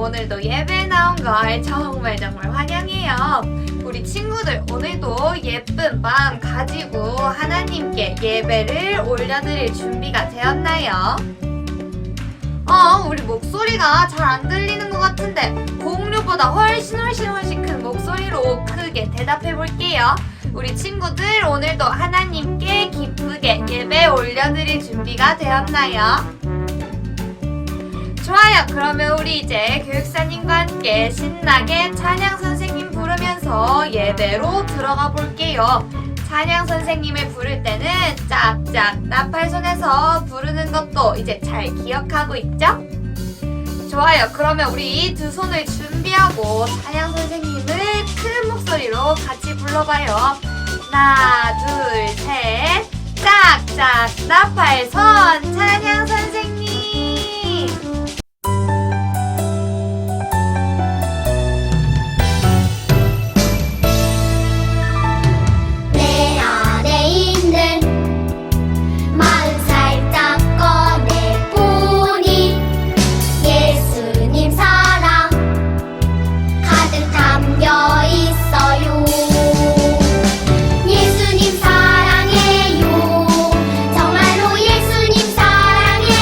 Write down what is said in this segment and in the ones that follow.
오늘도 예배 나온 걸 정말 환영해요. 우리 친구들 오늘도 예쁜 마음 가지고 하나님께 예배를 올려드릴 준비가 되었나요? 우리 목소리가 잘 안 들리는 것 같은데 공룡보다 훨씬 큰 목소리로 크게 대답해 볼게요. 우리 친구들 오늘도 하나님께 기쁘게 예배 올려드릴 준비가 되었나요? 좋아요. 그러면 우리 이제 교육사님과 함께 신나게 찬양 선생님 부르면서 예배로 들어가 볼게요. 찬양 선생님을 부를 때는 짝짝 나팔손에서 부르는 것도 이제 잘 기억하고 있죠? 좋아요. 그러면 우리 두 손을 준비하고 찬양 선생님을 큰 목소리로 같이 불러봐요. 하나, 둘, 셋. 짝짝 나팔손 찬양 선생님. 내 안에 있는 마음 살짝 꺼내보니 예수님 사랑 가득 담겨 있어요. 예수님 사랑해요. 정말로 예수님 사랑해요.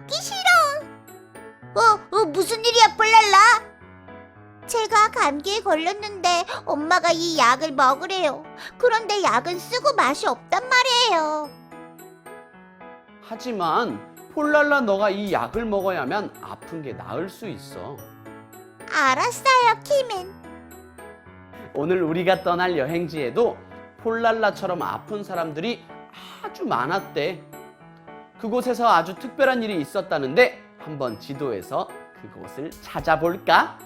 듣기 싫어. 무슨 일이야, 뿔랄라? 제가 감기에 걸렸는데 엄마가 이 약을 먹으래요. 그런데 약은 쓰고 맛이 없단 말이에요. 하지만 폴랄라 너가 이 약을 먹어야만 아픈 게 나을 수 있어. 알았어요, 키맨. 오늘 우리가 떠날 여행지에도 폴랄라처럼 아픈 사람들이 아주 많았대. 그곳에서 아주 특별한 일이 있었다는데 한번 지도에서 그곳을 찾아볼까?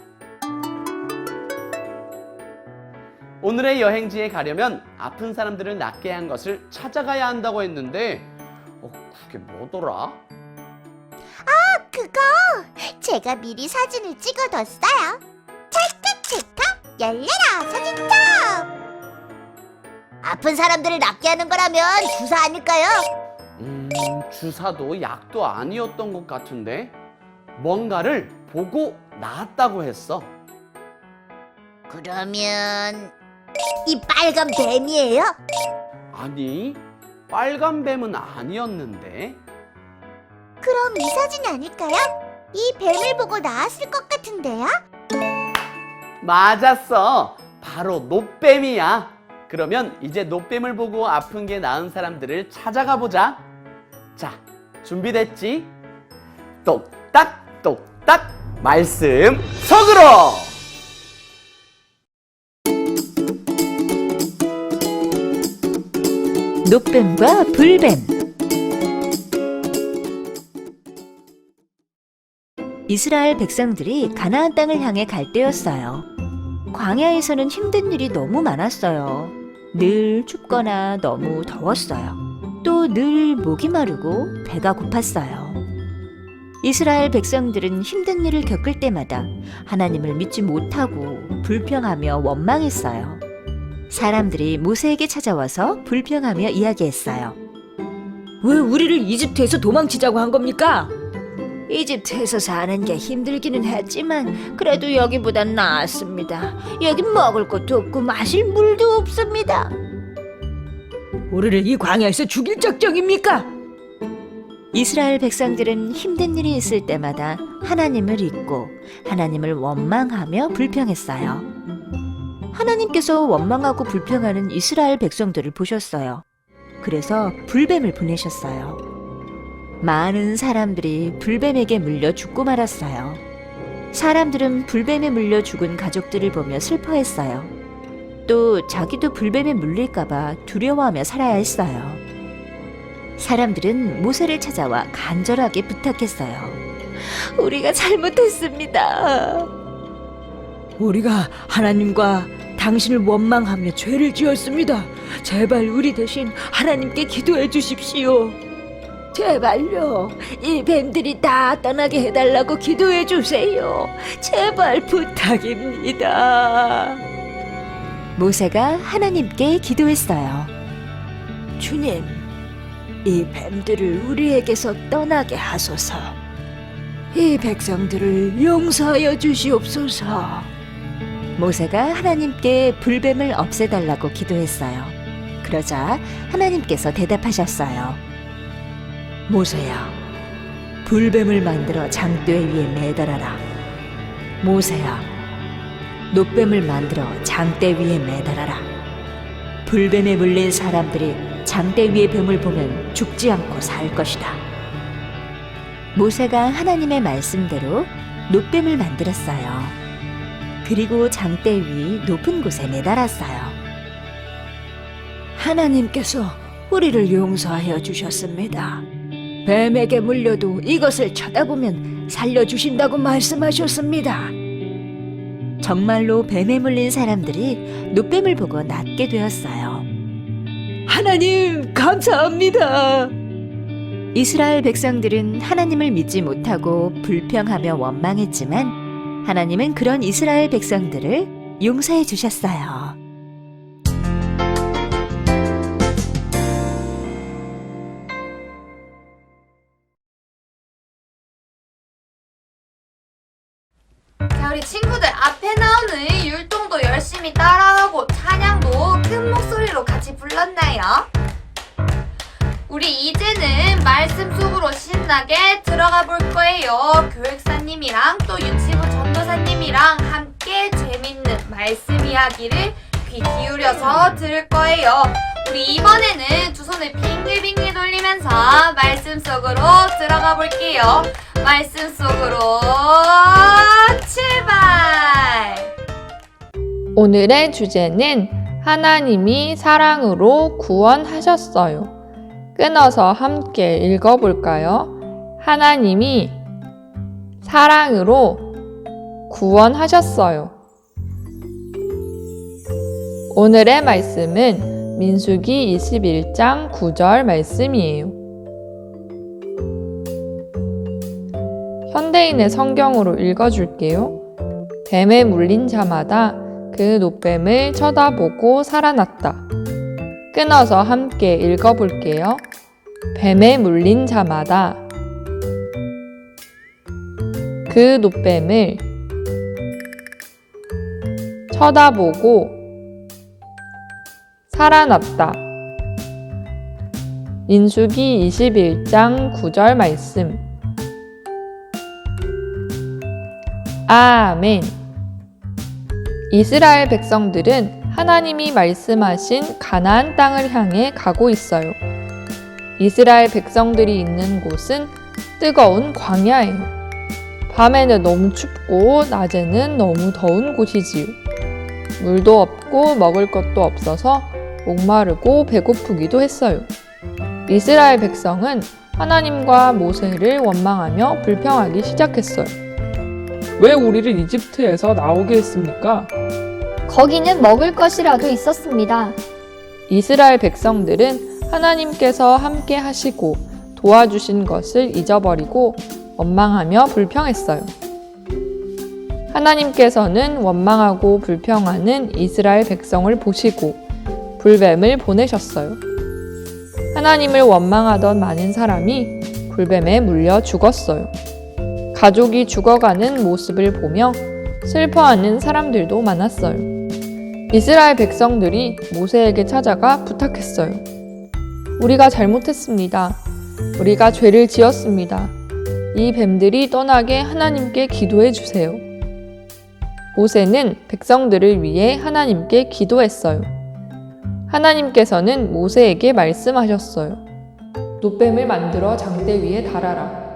오늘의 여행지에 가려면 아픈 사람들을 낫게 한 것을 찾아가야 한다고 했는데 그게 뭐더라? 그거 제가 미리 사진을 찍어뒀어요. 찰칵찰칵 열려라 사진첩. 아픈 사람들을 낫게 하는 거라면 주사 아닐까요? 주사도 약도 아니었던 것 같은데 뭔가를 보고 나았다고 했어. 그러면 이 빨간 뱀이에요? 아니, 빨간 뱀은 아니었는데. 그럼 이 사진이 아닐까요? 이 뱀을 보고 나았을 것 같은데요? 맞았어. 바로 노뱀이야. 그러면 이제 노뱀을 보고 아픈 게 나은 사람들을 찾아가 보자. 자, 준비됐지? 똑딱 똑딱 말씀 속으로! 노뱀과 불뱀. 이스라엘 백성들이 가나안 땅을 향해 갈 때였어요. 광야에서는 힘든 일이 너무 많았어요. 늘 춥거나 너무 더웠어요. 또 늘 목이 마르고 배가 고팠어요. 이스라엘 백성들은 힘든 일을 겪을 때마다 하나님을 믿지 못하고 불평하며 원망했어요. 사람들이 모세에게 찾아와서 불평하며 이야기했어요. 왜 우리를 이집트에서 도망치자고 한 겁니까? 이집트에서 사는 게 힘들기는 했지만 그래도 여기보단 나았습니다. 여긴 먹을 것도 없고 마실 물도 없습니다. 우리를 이 광야에서 죽일 작정입니까? 이스라엘 백성들은 힘든 일이 있을 때마다 하나님을 잊고 하나님을 원망하며 불평했어요. 하나님께서 원망하고 불평하는 이스라엘 백성들을 보셨어요. 그래서 불뱀을 보내셨어요. 많은 사람들이 불뱀에게 물려 죽고 말았어요. 사람들은 불뱀에 물려 죽은 가족들을 보며 슬퍼했어요. 또 자기도 불뱀에 물릴까봐 두려워하며 살아야 했어요. 사람들은 모세를 찾아와 간절하게 부탁했어요. 우리가 잘못했습니다. 우리가 하나님과 당신을 원망하며 죄를 지었습니다. 제발 우리 대신 하나님께 기도해 주십시오. 제발요. 이 뱀들이 다 떠나게 해달라고 기도해 주세요. 제발 부탁입니다. 모세가 하나님께 기도했어요. 주님, 이 뱀들을 우리에게서 떠나게 하소서. 이 백성들을 용서하여 주시옵소서. 모세가 하나님께 불뱀을 없애달라고 기도했어요. 그러자 하나님께서 대답하셨어요. 모세야, 불뱀을 만들어 장대 위에 매달아라. 모세야, 노뱀을 만들어 장대 위에 매달아라. 불뱀에 물린 사람들이 장대 위의 뱀을 보면 죽지 않고 살 것이다. 모세가 하나님의 말씀대로 노뱀을 만들었어요. 그리고 장대 위 높은 곳에 매달았어요. 하나님께서 우리를 용서하여 주셨습니다. 뱀에게 물려도 이것을 쳐다보면 살려주신다고 말씀하셨습니다. 정말로 뱀에 물린 사람들이 노뱀을 보고 낫게 되었어요. 하나님 감사합니다. 이스라엘 백성들은 하나님을 믿지 못하고 불평하며 원망했지만 하나님은 그런 이스라엘 백성들을 용서해 주셨어요. 자, 우리 친구들 앞에 나오는 율동도 열심히 따라하고 찬양도 큰 목소리로 같이 불렀나요? 우리 이제는 말씀 속으로 신나게 들어가 볼 거예요. 교육사님이랑 또 유치부 전도사님이랑 함께 재밌는 말씀 이야기를 귀 기울여서 들을 거예요. 우리 이번에는 두 손을 빙글빙글 돌리면서 말씀 속으로 들어가 볼게요. 말씀 속으로 출발! 오늘의 주제는 하나님이 사랑으로 구원하셨어요. 끊어서 함께 읽어볼까요? 하나님이 사랑으로 구원하셨어요. 오늘의 말씀은 민수기 21장 9절 말씀이에요. 현대인의 성경으로 읽어줄게요. 뱀에 물린 자마다 그 노뱀을 쳐다보고 살아났다. 끊어서 함께 읽어볼게요. 뱀에 물린 자마다 그 노뱀을 쳐다보고 살아났다. 민수기 21장 9절 말씀. 아멘. 이스라엘 백성들은 하나님이 말씀하신 가나안 땅을 향해 가고 있어요. 이스라엘 백성들이 있는 곳은 뜨거운 광야예요. 밤에는 너무 춥고 낮에는 너무 더운 곳이지요. 물도 없고 먹을 것도 없어서 목마르고 배고프기도 했어요. 이스라엘 백성은 하나님과 모세를 원망하며 불평하기 시작했어요. 왜 우리를 이집트에서 나오게 했습니까? 거기는 먹을 것이라도 있었습니다. 이스라엘 백성들은 하나님께서 함께 하시고 도와주신 것을 잊어버리고 원망하며 불평했어요. 하나님께서는 원망하고 불평하는 이스라엘 백성을 보시고 불뱀을 보내셨어요. 하나님을 원망하던 많은 사람이 불뱀에 물려 죽었어요. 가족이 죽어가는 모습을 보며 슬퍼하는 사람들도 많았어요. 이스라엘 백성들이 모세에게 찾아가 부탁했어요. 우리가 잘못했습니다. 우리가 죄를 지었습니다. 이 뱀들이 떠나게 하나님께 기도해 주세요. 모세는 백성들을 위해 하나님께 기도했어요. 하나님께서는 모세에게 말씀하셨어요. 노뱀을 만들어 장대 위에 달아라.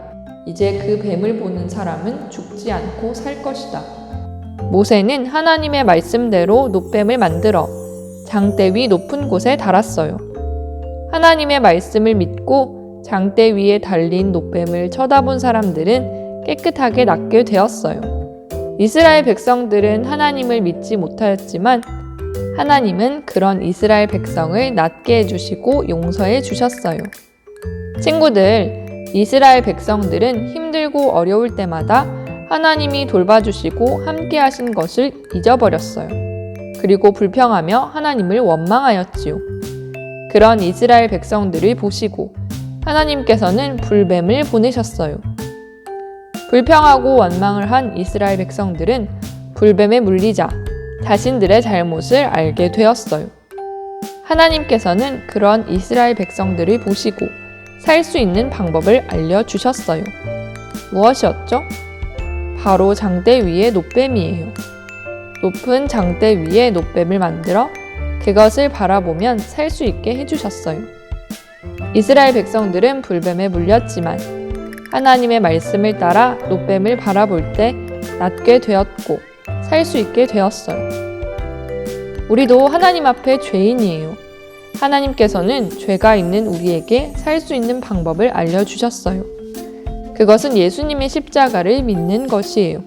이제 그 뱀을 보는 사람은 죽지 않고 살 것이다. 모세는 하나님의 말씀대로 노뱀을 만들어 장대 위 높은 곳에 달았어요. 하나님의 말씀을 믿고 장대 위에 달린 노뱀을 쳐다본 사람들은 깨끗하게 낫게 되었어요. 이스라엘 백성들은 하나님을 믿지 못하였지만 하나님은 그런 이스라엘 백성을 낫게 해주시고 용서해 주셨어요. 친구들, 이스라엘 백성들은 힘들고 어려울 때마다 하나님이 돌봐주시고 함께 하신 것을 잊어버렸어요. 그리고 불평하며 하나님을 원망하였지요. 그런 이스라엘 백성들을 보시고 하나님께서는 불뱀을 보내셨어요. 불평하고 원망을 한 이스라엘 백성들은 불뱀에 물리자 자신들의 잘못을 알게 되었어요. 하나님께서는 그런 이스라엘 백성들을 보시고 살 수 있는 방법을 알려주셨어요. 무엇이었죠? 바로 장대 위에 노뱀이에요. 높은 장대 위에 노뱀을 만들어 그것을 바라보면 살 수 있게 해주셨어요. 이스라엘 백성들은 불뱀에 물렸지만 하나님의 말씀을 따라 노뱀을 바라볼 때 낫게 되었고 살 수 있게 되었어요. 우리도 하나님 앞에 죄인이에요. 하나님께서는 죄가 있는 우리에게 살 수 있는 방법을 알려주셨어요. 그것은 예수님의 십자가를 믿는 것이에요.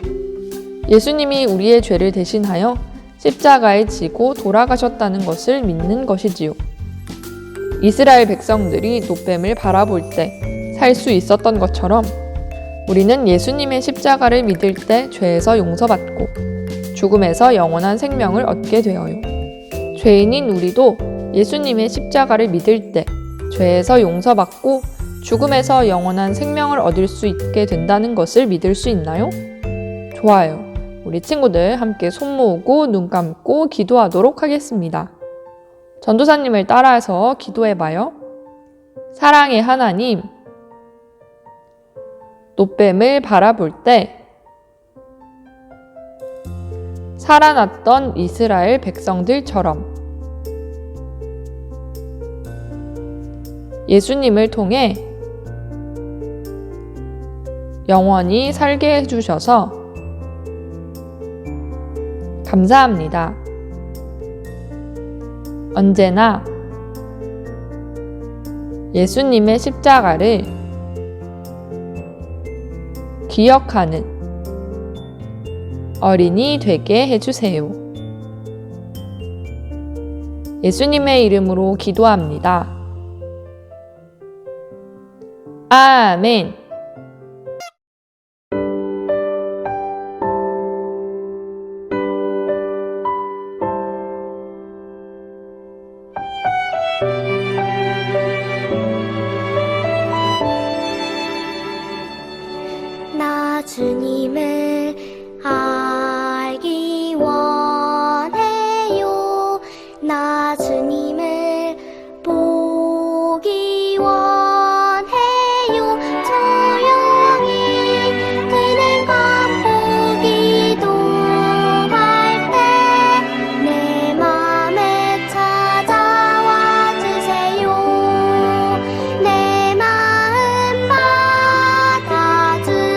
예수님이 우리의 죄를 대신하여 십자가에 지고 돌아가셨다는 것을 믿는 것이지요. 이스라엘 백성들이 노뱀을 바라볼 때 살 수 있었던 것처럼 우리는 예수님의 십자가를 믿을 때 죄에서 용서받고 죽음에서 영원한 생명을 얻게 되어요. 죄인인 우리도 예수님의 십자가를 믿을 때 죄에서 용서받고 죽음에서 영원한 생명을 얻을 수 있게 된다는 것을 믿을 수 있나요? 좋아요. 우리 친구들 함께 손 모으고 눈 감고 기도하도록 하겠습니다. 전도사님을 따라서 기도해봐요. 사랑의 하나님, 노뱀을 바라볼 때 살아났던 이스라엘 백성들처럼 예수님을 통해 영원히 살게 해주셔서 감사합니다. 언제나 예수님의 십자가를 기억하는 어린이 되게 해주세요. 예수님의 이름으로 기도합니다. 아멘. 나 주님을 알기 원해요. 나 주님을 보기 원해요. 조용히 그는 겉보기 도할 때 내 맘에 찾아와 주세요. 내 마음 받아주세요.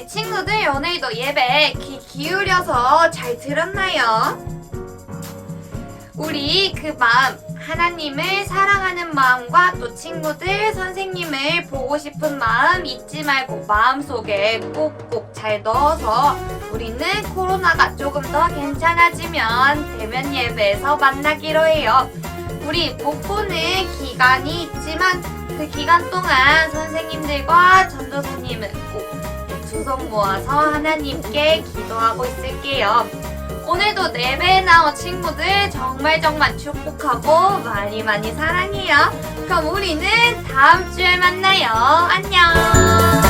친구들 오늘도 예배 귀 기울여서 잘 들었나요? 우리 그 마음, 하나님을 사랑하는 마음과 또 친구들, 선생님을 보고 싶은 마음 잊지 말고 마음속에 꼭꼭 잘 넣어서 우리는 코로나가 조금 더 괜찮아지면 대면 예배에서 만나기로 해요. 우리 못 보는 기간이 있지만 그 기간 동안 선생님들과 전도사님은 꼭 두 손 모아서 하나님께 기도하고 있을게요. 오늘도 예배에 나온 친구들 정말 축복하고 많이 사랑해요. 그럼 우리는 다음 주에 만나요. 안녕.